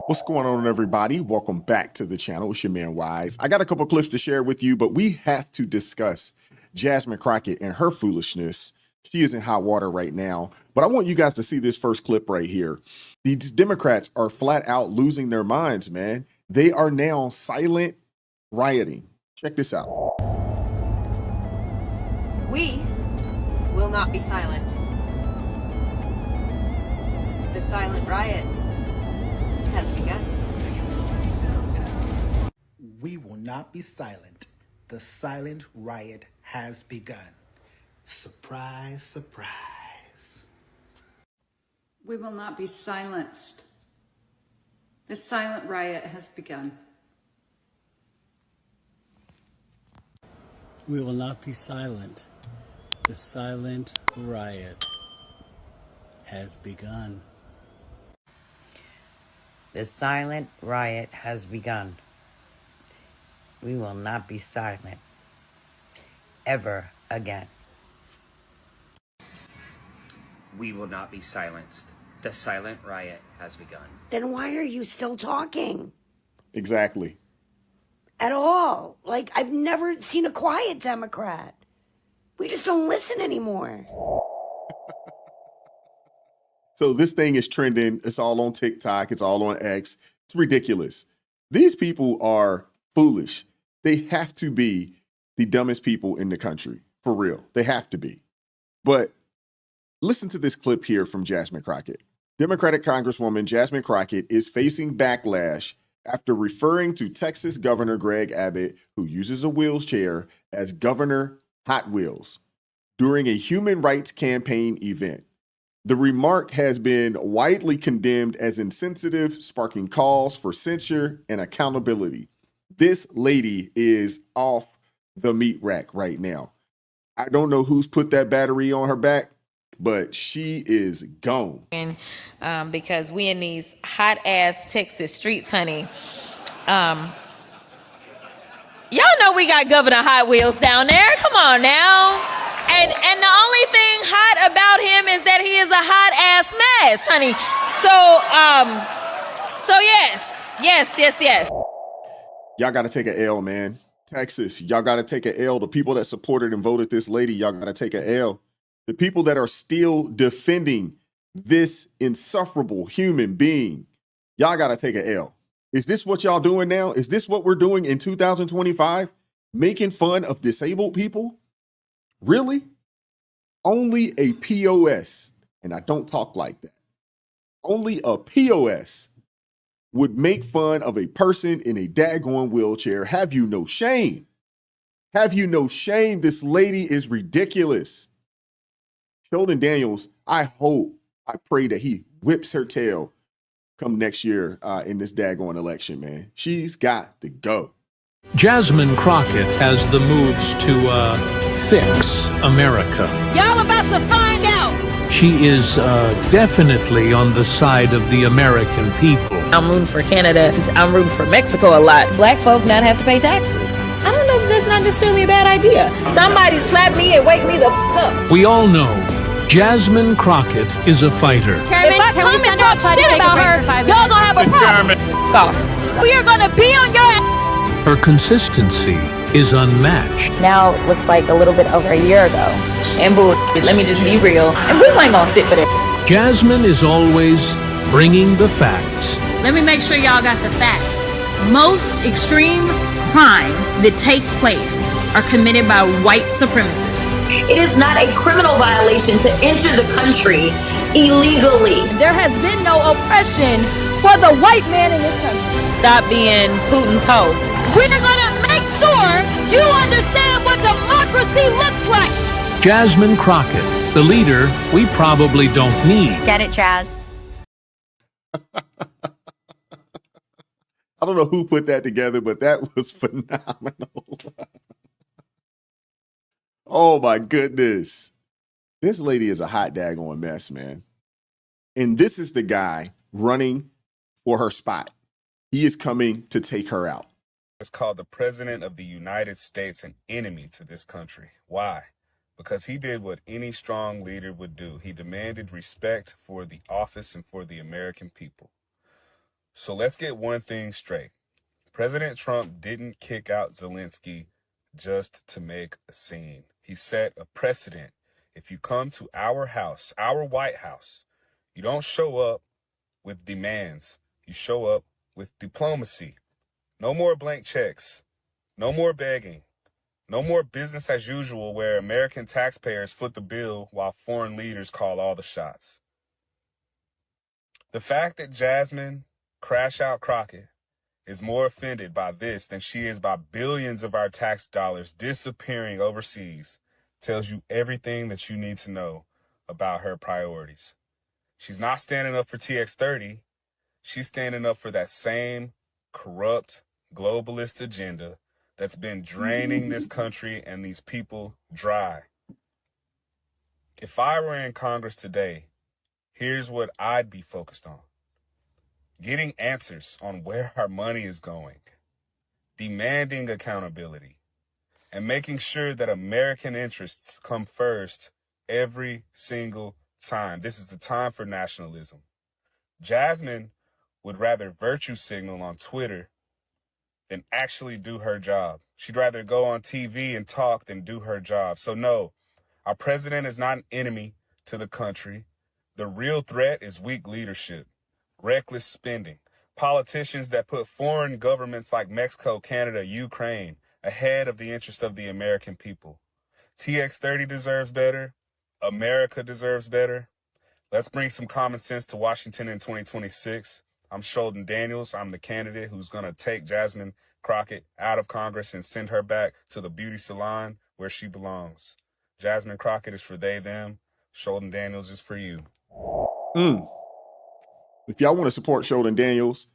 What's going on, everybody? Welcome back to the channel. It's your man Wise. I got a couple clips to share with you, but we have to discuss Jasmine Crockett and her foolishness. She is in hot water right now, but I want you guys to see this first clip right here. These Democrats are flat out losing their minds, man. They are now silent rioting. Check this out. We will not be silent. The silent riot has begun. We will not be silent. The silent riot has begun. Surprise, surprise. We will not be silenced. The silent riot has begun. We will not be silent. The silent riot has begun. The silent riot has begun. We will not be silent ever again. We will not be silenced. The silent riot has begun. Then why are you still talking? Exactly. At all. Like, I've never seen a quiet Democrat. We just don't listen anymore. So this thing is trending. It's all on TikTok. It's all on X. It's ridiculous. These people are foolish. They have to be the dumbest people in the country. For real. They have to be. But listen to this clip here from Jasmine Crockett. Democratic Congresswoman Jasmine Crockett is facing backlash after referring to Texas Governor Greg Abbott, who uses a wheelchair, as Governor Hot Wheels during a human rights campaign event. The remark has been widely condemned as insensitive, sparking calls for censure and accountability. This lady is off the meat rack right now. I don't know who's put that battery on her back, but she is gone. Because we in these hot ass Texas streets, honey. Y'all know we got Governor Hot Wheels down there. Come on now. And the only thing hot about him is that he is a hot ass mess, honey. So yes. Y'all got to take an L, man. Texas, y'all got to take an L. The people that supported and voted this lady, y'all got to take an L. The people that are still defending this insufferable human being, y'all got to take an L. Is this what y'all doing now? Is this what we're doing in 2025? Making fun of disabled people? Really? Only a POS, and I don't talk like that. Only a POS would make fun of a person in a daggone wheelchair. Have you no shame? Have you no shame? This lady is ridiculous. Sholden Daniels, I pray that he whips her tail come next year in this daggone election, man. She's got to go. Jasmine Crockett has the moves to fix America. Y'all about to find out. She is definitely on the side of the American people. I'm rooting for Canada. I'm rooting for Mexico a lot. Black folk not have to pay taxes. I don't know if that's not necessarily a bad idea. Somebody slap me and wake me the up. We all know Jasmine Crockett is a fighter. Chairman, if I come and talk shit about her, y'all gonna have a problem. Golf. We are gonna be on your ass. Her consistency is unmatched. Now it looks like a little bit over a year ago. And boo, let me just be real. And we ain't gonna sit for that. Jasmine is always bringing the facts. Let me make sure y'all got the facts. Most extreme crimes that take place are committed by white supremacists. It is not a criminal violation to enter the country illegally. There has been no oppression for the white man in this country. Stop being Putin's hoe. We're gonna make sure you understand what democracy looks like. Jasmine Crockett, the leader we probably don't need. Get it, Chaz? I don't know who put that together, but that was phenomenal. Oh my goodness. This lady is a hot daggone mess, man. And this is the guy running for her spot. He is coming to take her out. It's called the President of the United States an enemy to this country. Why? Because he did what any strong leader would do. He demanded respect for the office and for the American people. So let's get one thing straight. President Trump didn't kick out Zelensky just to make a scene. He set a precedent. If you come to our house, our White House, you don't show up with demands. You show up with diplomacy. No more blank checks. No more begging. No more business as usual where American taxpayers foot the bill while foreign leaders call all the shots. The fact that Jasmine Crockett is more offended by this than she is by billions of our tax dollars disappearing overseas tells you everything that you need to know about her priorities. She's not standing up for TX30. She's standing up for that same corrupt globalist agenda that's been draining this country and these people dry. If I were in Congress today, here's what I'd be focused on. Getting answers on where our money is going, demanding accountability, and making sure that American interests come first every single time. This is the time for nationalism. Jasmine would rather virtue signal on Twitter than actually do her job. She'd rather go on TV and talk than do her job. So no, our president is not an enemy to the country. The real threat is weak leadership, reckless spending, politicians that put foreign governments like Mexico, Canada, Ukraine ahead of the interest of the American people. TX30 deserves better. America deserves better. Let's bring some common sense to Washington in 2026. I'm Sholden Daniels. I'm the candidate who's going to take Jasmine Crockett out of Congress and send her back to the beauty salon where she belongs. Jasmine Crockett is for they, them. Sholden Daniels is for you. If y'all want to support Sholden Daniels,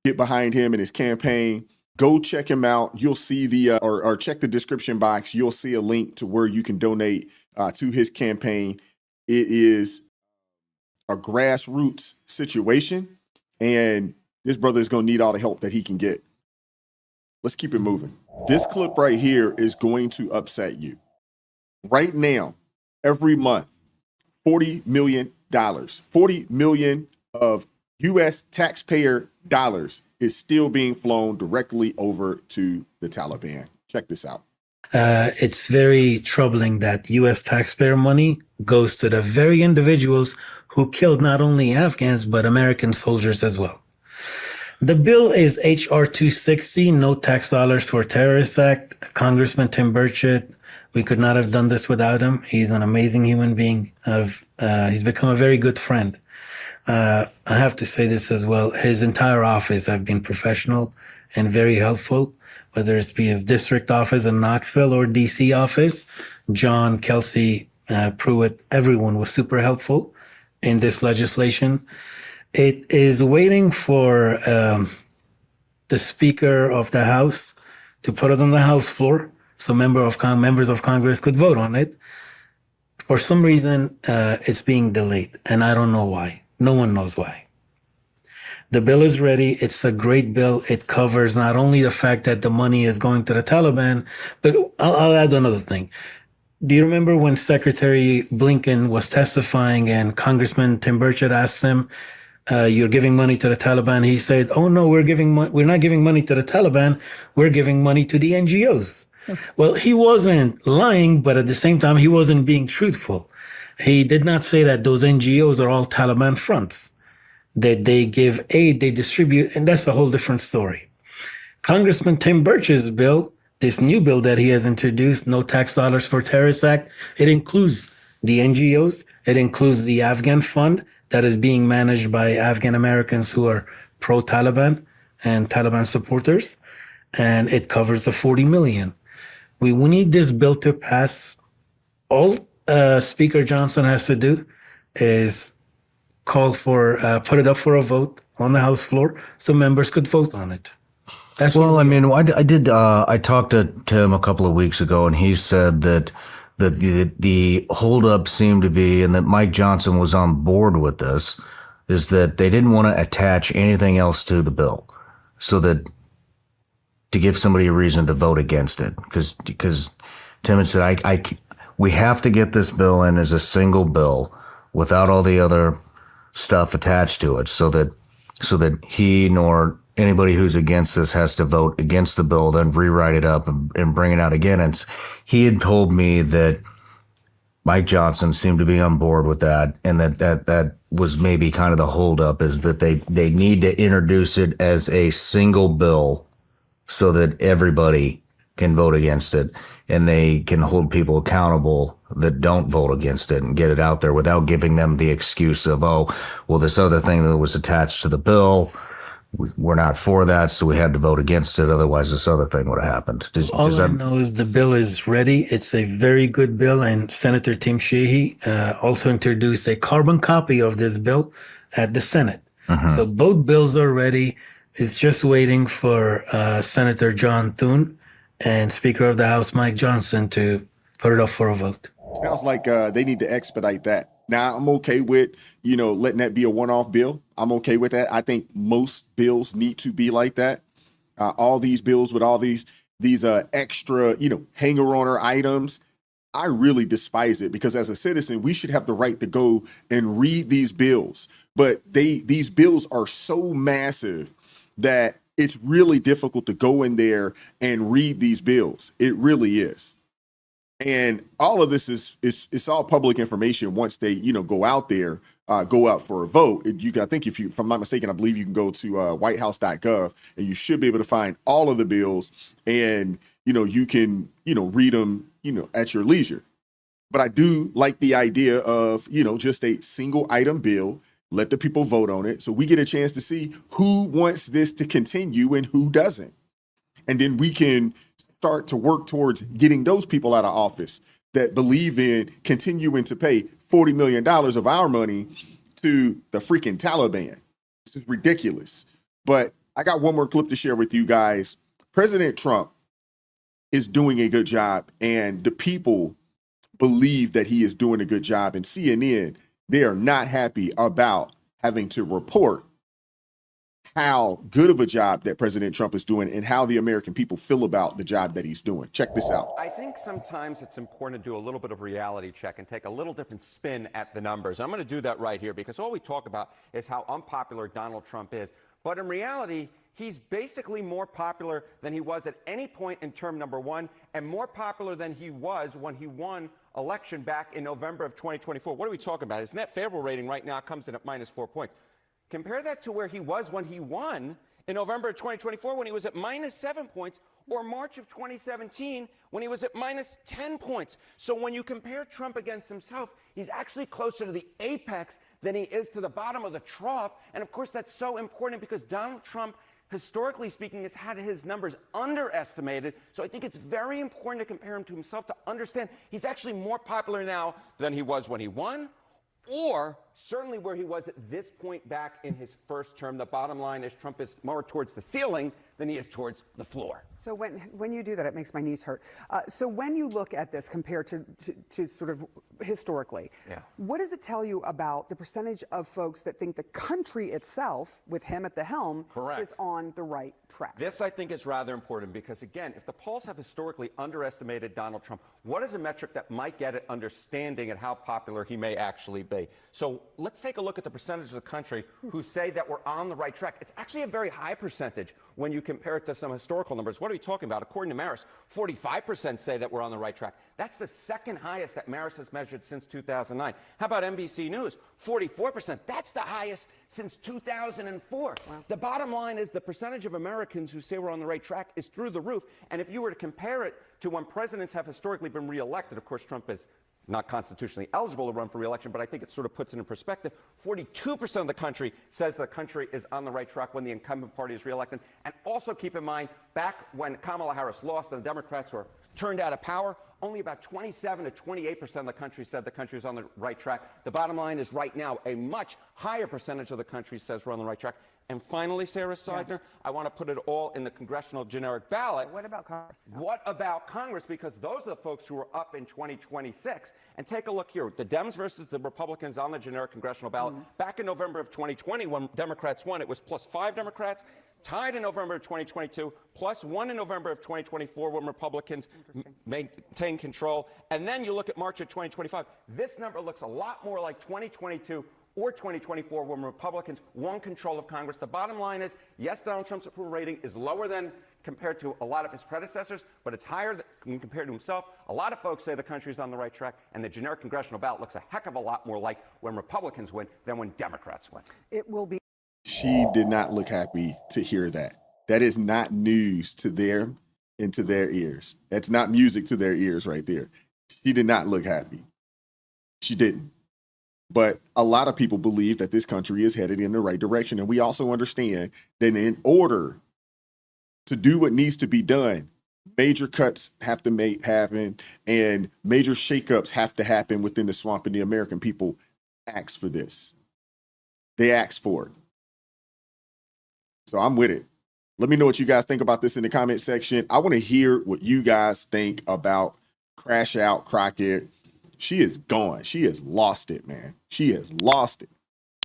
get behind him and his campaign, go check him out. You'll see the, or check the description box. You'll see a link to where you can donate to his campaign. It is a grassroots situation, and this brother is going to need all the help that he can get. Let's keep it moving. This clip right here is going to upset you. Right now, every month, $40 million, $40 million of U.S. taxpayer dollars is still being flown directly over to the Taliban. Check this out. It's very troubling that U.S. taxpayer money goes to the very individuals who killed not only Afghans, but American soldiers as well. The bill is H.R. 260, No Tax Dollars for Terrorists Act. Congressman Tim Burchett, we could not have done this without him. He's an amazing human being. He's become a very good friend. I have to say this as well. His entire office have been professional and very helpful, whether it be his district office in Knoxville or DC office. John, Kelsey, Pruitt, everyone was super helpful in this legislation. It is waiting for the Speaker of the House to put it on the House floor so members of Congress could vote on it. For some reason, it's being delayed, and I don't know why. No one knows why. The bill is ready. It's a great bill. It covers not only the fact that the money is going to the Taliban, but I'll add another thing. Do you remember when Secretary Blinken was testifying and Congressman Tim Burchett asked him, you're giving money to the Taliban? He said, oh no, we're not giving money to the Taliban. We're giving money to the NGOs. Well, he wasn't lying, but at the same time, he wasn't being truthful. He did not say that those NGOs are all Taliban fronts, that they give aid, they distribute, and that's a whole different story. Congressman Tim Burchett's bill, this new bill that he has introduced, No Tax Dollars for Terrorists Act, it includes the NGOs, it includes the Afghan fund that is being managed by Afghan Americans who are pro-Taliban and Taliban supporters, and it covers the $40 million. We need this bill to pass. All Speaker Johnson has to do is call for, put it up for a vote on the House floor so members could vote on it. That's well, I mean, I talked to Tim a couple of weeks ago, and he said that the holdup seemed to be, and that Mike Johnson was on board with this, is that they didn't want to attach anything else to the bill, so that to give somebody a reason to vote against it, because Tim had said, we have to get this bill in as a single bill without all the other stuff attached to it, so that so that he nor anybody who's against this has to vote against the bill, then rewrite it up and bring it out again. And he had told me that Mike Johnson seemed to be on board with that, and that was maybe kind of the holdup, is that they need to introduce it as a single bill so that everybody can vote against it, and they can hold people accountable that don't vote against it and get it out there without giving them the excuse of, oh, well, this other thing that was attached to the bill, we're not for that, so we had to vote against it. Otherwise, this other thing would have happened. All I know is the bill is ready. It's a very good bill, and Senator Tim Sheehy also introduced a carbon copy of this bill at the Senate. So both bills are ready. It's just waiting for Senator John Thune and Speaker of the House Mike Johnson to put it up for a vote. Sounds like they need to expedite that. Now, I'm okay with, letting that be a one-off bill. I'm okay with that. I think most bills need to be like that. All these bills with all these extra, hanger-oner items, I really despise it, because as a citizen, we should have the right to go and read these bills. But these bills are so massive that it's really difficult to go in there and read these bills. It really is. And all of this is all public information once they, go out there, go out for a vote. I think if I'm not mistaken, I believe you can go to whitehouse.gov, and you should be able to find all of the bills, and, you can, read them, at your leisure. But I do like the idea of, just a single item bill. Let the people vote on it so we get a chance to see who wants this to continue and who doesn't. And then we can start to work towards getting those people out of office that believe in continuing to pay $40 million of our money to the freaking Taliban. This is ridiculous. But I got one more clip to share with you guys. President Trump is doing a good job, and the people believe that he is doing a good job. And CNN, they are not happy about having to report how good of a job that President Trump is doing and how the American people feel about the job that he's doing. Check this out. I think sometimes it's important to do a little bit of reality check and take a little different spin at the numbers. I'm going to do that right here, because all we talk about is how unpopular Donald Trump is. But in reality, he's basically more popular than he was at any point in term number one, and more popular than he was when he won election back in November of 2024. What are we talking about? His net favorable rating right now comes in at -4 points. Compare that to where he was when he won in November of 2024, when he was at -7 points, or March of 2017, when he was at -10 points. So when you compare Trump against himself, he's actually closer to the apex than he is to the bottom of the trough. And of course, that's so important because Donald Trump, historically speaking, has had his numbers underestimated. So I think it's very important to compare him to himself to understand he's actually more popular now than he was when he won, or certainly where he was at this point back in his first term. The bottom line is Trump is more towards the ceiling than he is towards the floor. So when you do that, it makes my knees hurt. So when you look at this compared to sort of historically, what does it tell you about the percentage of folks that think the country itself, with him at the helm, is on the right track? This, I think, is rather important because, again, if the polls have historically underestimated Donald Trump, what is a metric that might get at understanding at how popular he may actually be? So let's take a look at the percentage of the country who say that we're on the right track. It's actually a very high percentage when you compare it to some historical numbers. What are we talking about? According to Marist, 45% say that we're on the right track. That's the second highest that Marist has measured since 2009. How about NBC News? 44%. That's the highest since 2004. Wow. The bottom line is the percentage of Americans who say we're on the right track is through the roof. And if you were to compare it to when presidents have historically been reelected, of course, Trump is not constitutionally eligible to run for re-election, but I think it sort of puts it in perspective. 42% of the country says the country is on the right track when the incumbent party is re-elected. And also keep in mind, back when Kamala Harris lost and the Democrats were turned out of power, only about 27 to 28% of the country said the country is on the right track. The bottom line is right now, a much higher percentage of the country says we're on the right track. And finally, Sarah Seidner, I want to put it all in the congressional generic ballot. What about Congress? What about Congress? Because those are the folks who are up in 2026. And take a look here. The Dems versus the Republicans on the generic congressional ballot. Back in November of 2020, when Democrats won, it was +5 Democrats. Tied in November of 2022, +1 in November of 2024 when Republicans maintained regain control. And then you look at March of 2025, this number looks a lot more like 2022 or 2024 when Republicans won control of Congress. The bottom line is, yes, Donald Trump's approval rating is lower than compared to a lot of his predecessors, but it's higher than compared to himself. A lot of folks say the country's on the right track, and the generic congressional ballot looks a heck of a lot more like when Republicans win than when Democrats win. It will be. She did not look happy to hear that. That is not news to them and to their ears. That's not music to their ears right there. She did not look happy. She didn't. But a lot of people believe that this country is headed in the right direction. And we also understand that in order to do what needs to be done, major cuts have to happen and major shakeups have to happen within the swamp, and the American people asked for this. They asked for it. So I'm with it. Let me know what you guys think about this in the comment section. I want to hear what you guys think about Crash Out Crockett. She is gone. She has lost it, man. She has lost it.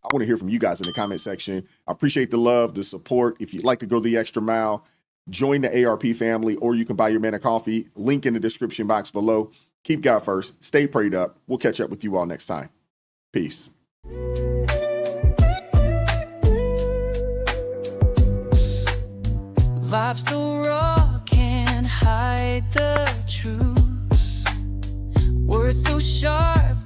I want to hear from you guys in the comment section. I appreciate the love, the support. If you'd like to go the extra mile, join the ARP family, or you can buy your man a coffee. Link in the description box below. Keep God first. Stay prayed up. We'll catch up with you all next time. Peace. Vibes so raw, can't hide the truth. Words so sharp,